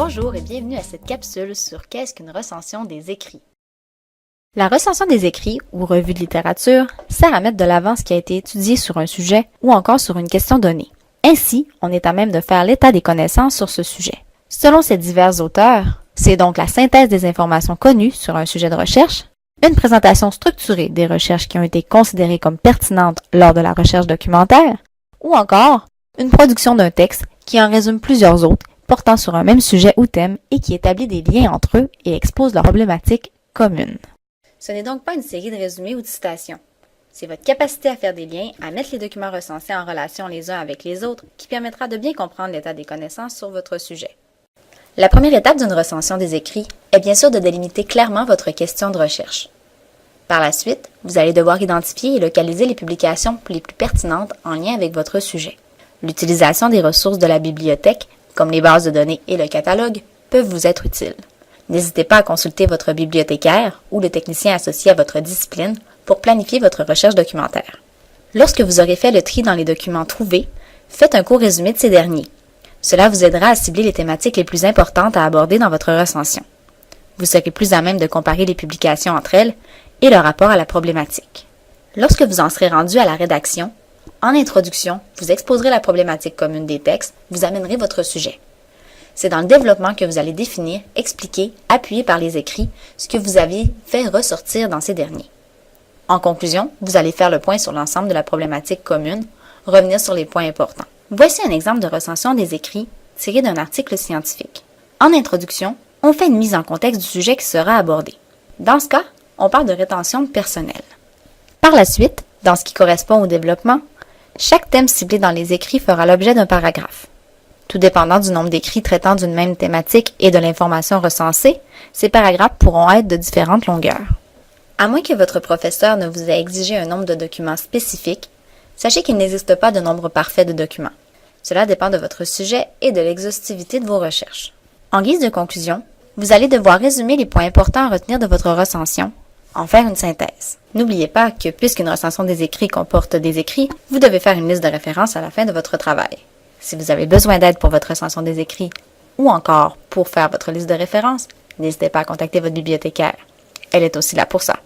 Bonjour et bienvenue à cette capsule sur qu'est-ce qu'une recension des écrits. La recension des écrits, ou revue de littérature, sert à mettre de l'avant ce qui a été étudié sur un sujet ou encore sur une question donnée. Ainsi, on est à même de faire l'état des connaissances sur ce sujet. Selon ces divers auteurs, c'est donc la synthèse des informations connues sur un sujet de recherche, une présentation structurée des recherches qui ont été considérées comme pertinentes lors de la recherche documentaire, ou encore une production d'un texte qui en résume plusieurs autres portant sur un même sujet ou thème et qui établit des liens entre eux et expose leurs problématiques communes. Ce n'est donc pas une série de résumés ou de citations. C'est votre capacité à faire des liens, à mettre les documents recensés en relation les uns avec les autres qui permettra de bien comprendre l'état des connaissances sur votre sujet. La première étape d'une recension des écrits est bien sûr de délimiter clairement votre question de recherche. Par la suite, vous allez devoir identifier et localiser les publications les plus pertinentes en lien avec votre sujet. L'utilisation des ressources de la bibliothèque, comme les bases de données et le catalogue, peuvent vous être utiles. N'hésitez pas à consulter votre bibliothécaire ou le technicien associé à votre discipline pour planifier votre recherche documentaire. Lorsque vous aurez fait le tri dans les documents trouvés, faites un court résumé de ces derniers. Cela vous aidera à cibler les thématiques les plus importantes à aborder dans votre recension. Vous serez plus à même de comparer les publications entre elles et leur rapport à la problématique. Lorsque vous en serez rendu à la rédaction, en introduction, vous exposerez la problématique commune des textes, vous amènerez votre sujet. C'est dans le développement que vous allez définir, expliquer, appuyer par les écrits, ce que vous avez fait ressortir dans ces derniers. En conclusion, vous allez faire le point sur l'ensemble de la problématique commune, revenir sur les points importants. Voici un exemple de recension des écrits tiré d'un article scientifique. En introduction, on fait une mise en contexte du sujet qui sera abordé. Dans ce cas, on parle de rétention personnelle. Par la suite, dans ce qui correspond au développement, chaque thème ciblé dans les écrits fera l'objet d'un paragraphe. Tout dépendant du nombre d'écrits traitant d'une même thématique et de l'information recensée, ces paragraphes pourront être de différentes longueurs. À moins que votre professeur ne vous ait exigé un nombre de documents spécifique, sachez qu'il n'existe pas de nombre parfait de documents. Cela dépend de votre sujet et de l'exhaustivité de vos recherches. En guise de conclusion, vous allez devoir résumer les points importants à retenir de votre recension, en faire une synthèse. N'oubliez pas que puisqu'une recension des écrits comporte des écrits, vous devez faire une liste de références à la fin de votre travail. Si vous avez besoin d'aide pour votre recension des écrits ou encore pour faire votre liste de références, n'hésitez pas à contacter votre bibliothécaire. Elle est aussi là pour ça.